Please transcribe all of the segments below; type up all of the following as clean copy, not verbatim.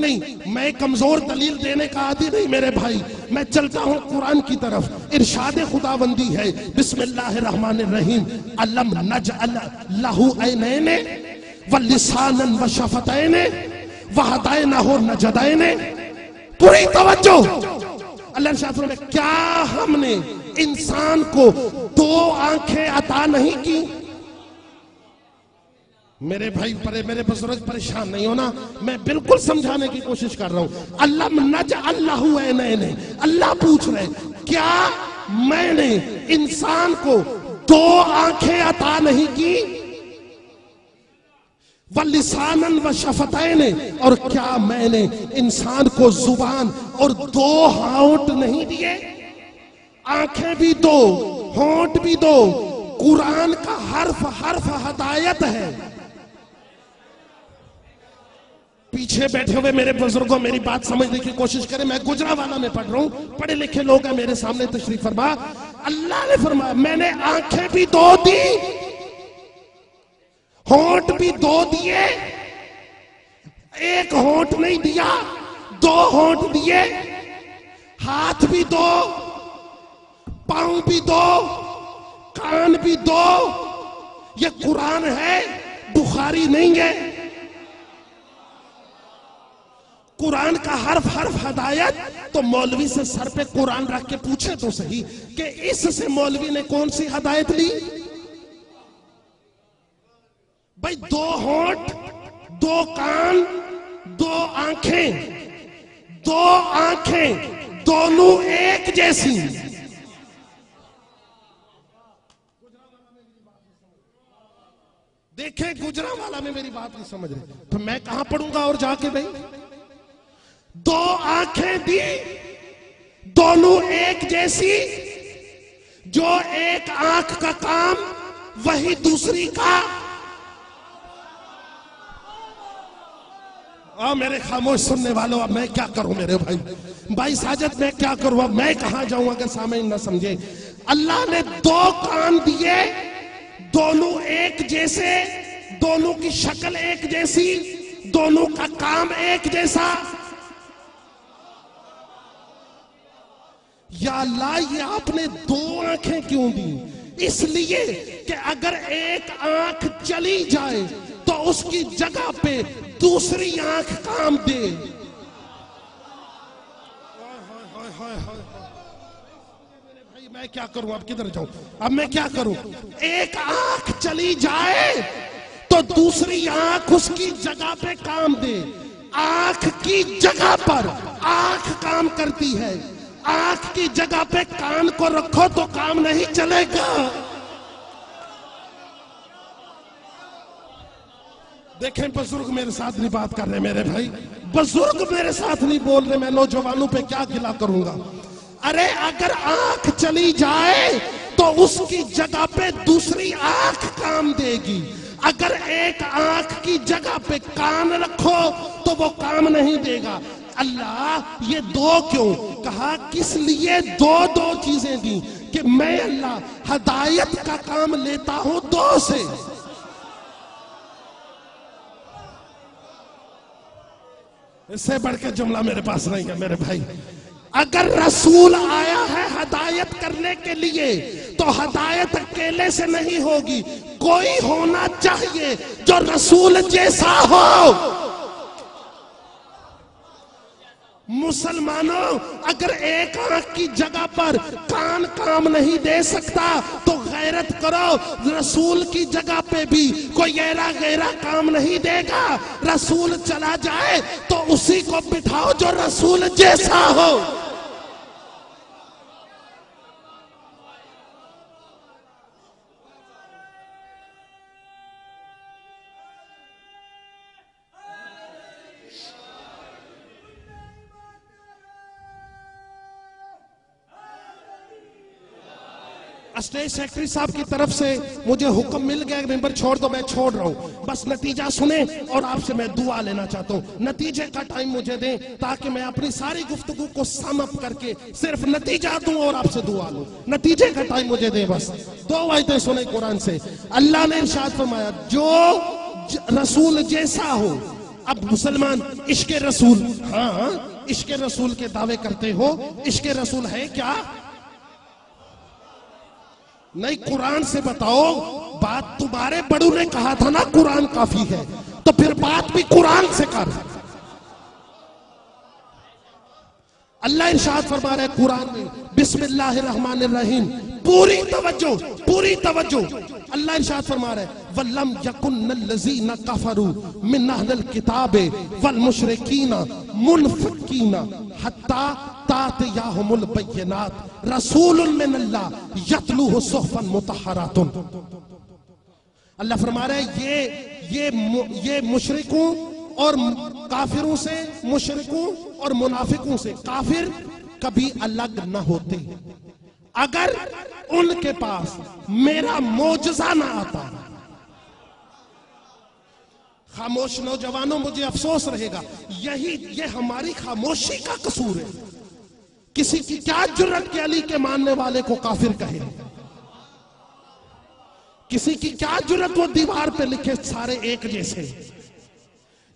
नहीं, मैं कमजोर दलील देने का आदी नहीं मेरे भाई। मैं चलता हूं कुरान की तरफ। इरशाद खुदाबंदी है बिस्मिल्लाहिर्रहमानिर्रहीम, अलम नजअल लहू ऐनैन व लिसानन व शफतैन व हदैनाहु नजदैन। पूरी तवज्जो। अल्लाह ने शास्त्रों में, क्या हमने इंसान को दो आंखें अता नहीं की? मेरे भाई मेरे बुजुर्ग परेशान नहीं होना, मैं बिल्कुल समझाने की कोशिश कर रहा हूं। अल्लाह नज अल्लाहु ऐनैन, अल्लाह पूछ रहे क्या मैंने इंसान को दो आंखें अता नहीं की? वलिसानन व शफतैन, और क्या मैंने इंसान को जुबान और दो होंठ नहीं दिए? आंखें भी दो, होंठ भी दो। कुरान का हर्फ हर्फ हदायत है। पीछे बैठे हुए मेरे बुजुर्गों मेरी बात समझने की कोशिश करें। मैं गुजरावाला में पढ़ रहा हूं, पढ़े लिखे लोग हैं मेरे सामने तशरीफ फरमा। अल्लाह ने फरमाया मैंने आंखें भी दो दी, होंठ भी दो दिए। एक होंठ नहीं दिया, दो होंठ दिए। हाथ भी दो, पांव भी दो, कान भी दो। ये कुरान है, बुखारी नहीं है। कुरान का हर्फ हर्फ हदायत। तो मौलवी से सर पे कुरान रख के पूछे तो सही कि इससे मौलवी ने कौन सी हदायत ली? भाई दो होंठ, दो कान, दो आंखें, दो आंखें दोनों एक जैसी। देखे गुजरावाला में मेरी बात नहीं समझ रहे तो मैं कहां पढ़ूंगा और जाके भाई? दो आंखें दी, दोनों एक जैसी। जो एक आंख का काम वही दूसरी का। मेरे खामोश सुनने वालों, अब मैं क्या करूं मेरे भाई साजद, मैं क्या करूं? अब मैं कहां जाऊं अगर सामने न समझे। अल्लाह ने दो कान दिए, दोनों एक जैसे, दोनों की शक्ल एक जैसी, दोनों का काम एक जैसा। या अल्लाह, ये आपने दो आंखें क्यों दी? इसलिए कि अगर एक आंख चली जाए तो उसकी जगह पे दूसरी आंख काम दे। भाई मैं क्या करूं? अब किधर जाऊं? अब मैं क्या करूं? एक आंख चली जाए तो दूसरी आंख उसकी जगह पे काम दे। आंख की जगह पर आंख काम करती है। आंख की जगह पे कान को रखो तो काम नहीं चलेगा। देखें बुजुर्ग मेरे साथ नहीं बात कर रहे मेरे भाई, बुजुर्ग मेरे साथ नहीं बोल रहे। मैं नौजवानों पे क्या गिला करूंगा? अरे अगर आंख चली जाए तो उसकी जगह पे दूसरी आंख काम देगी। अगर एक आंख की जगह पे कान रखो तो वो काम नहीं देगा। अल्लाह ये दो क्यों कहा? किस लिए दो दो चीजें दी? कि मैं अल्लाह हदायत का काम लेता हूं दो से। इससे बढ़ के जुमला मेरे पास नहीं है मेरे भाई। अगर रसूल आया है हदायत करने के लिए तो हदायत अकेले से नहीं होगी, कोई होना चाहिए जो रसूल जैसा हो। मुसलमानों, अगर एक आंख की जगह पर कान काम नहीं दे सकता तो गैरत करो, रसूल की जगह पे भी कोई गैरा गैरा काम नहीं देगा। रसूल चला जाए तो उसी को बिठाओ जो रसूल जैसा हो। स्टेज सेक्रेटरी साहब की तरफ से मुझे हुक्म मिल गया कि मेंबर छोड़ दो, मैं छोड़ रहा हूं। बस नतीजा सुने और आपसे मैं दुआ लेना चाहता हूं। नतीजे का टाइम मुझे दें ताकि मैं अपनी सारी गुफ्तगू को सम अप करके सिर्फ नतीजा दूं और आपसे दुआ लूं। नतीजे का टाइम मुझे दें बस। दो आयतें सुने कुरान से। अल्लाह ने इरशाद फरमाया जो रसूल जैसा हो, अब मुसलमान इश्क रसूल, हाँ इश्क रसूल के दावे करते हो, इश्क रसूल है क्या? नहीं, कुरान से बताओ। बात तुम्हारे बड़ू ने कहा था ना कुरान काफी है, तो फिर बात भी कुरान से कर। अल्लाह इरशाद फरमा रहा है कुरान में, बिस्मिल्लाहिर्रहमानिर्रहीम, पूरी तवज्जो, पूरी तवज्जो। अल्लाह इरशाद फरमा रहा है, वल्लम यकुन्नल्लज़ीना कफरू मिन अहलिल किताबे वल मुशरिकीना मुनफिकीना हत्ता तातियाहुमुल बय्यिनात रसूलुन मिनल्लाह यतलूहु सुहफन मुतहहरातुन। अल्लाह फरमा रहा है ये मुशरिकों और काफिरों से, मुशरिकों और मुनाफिकों से काफिर कभी अलग न होते अगर उनके पास मेरा मोजज़ा ना आता। खामोश नौजवानों, मुझे अफसोस रहेगा, ये हमारी खामोशी का कसूर है। किसी की क्या जुर्रत के अली के मानने वाले को काफिर कहे? किसी की क्या जुर्रत वो दीवार पे लिखे सारे एक जैसे?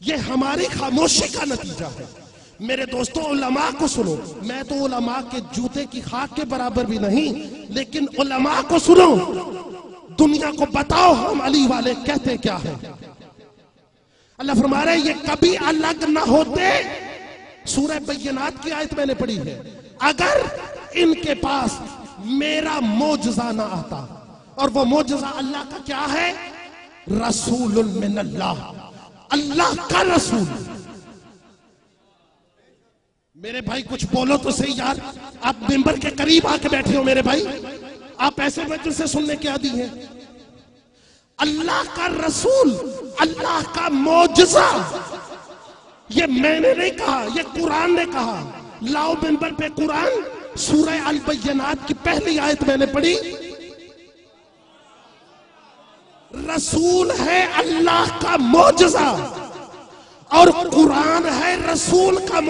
ये हमारी खामोशी का नतीजा है। मेरे दोस्तों, उलमा को सुनो। मैं तो उलमा के जूते की खाक के बराबर भी नहीं, लेकिन उलमा को सुनो। दुनिया को बताओ हम अली वाले कहते क्या है। अल्लाह फरमा रहे ये कभी अलग ना होते। सूरह बय्यनात की आयत मैंने पढ़ी है, अगर इनके पास मेरा मोजज़ा ना आता। और वो मोजज़ा अल्लाह का क्या है? रसूलुन मिनल्लाह, अल्लाह का रसूल। मेरे भाई कुछ बोलो तो सही यार, आप मिंबर के करीब आके बैठे हो मेरे भाई, आप ऐसे वजह से सुनने के आदी हैं। अल्लाह का रसूल, अल्लाह का मोजज़ा, ये मैंने नहीं कहा, ये कुरान ने कहा। लाओ मिंबर पे कुरान, सूरह अल बय्यनात की पहली आयत मैंने पढ़ी। रसूल है अल्लाह का मोजज़ा और कुरान है रसूल का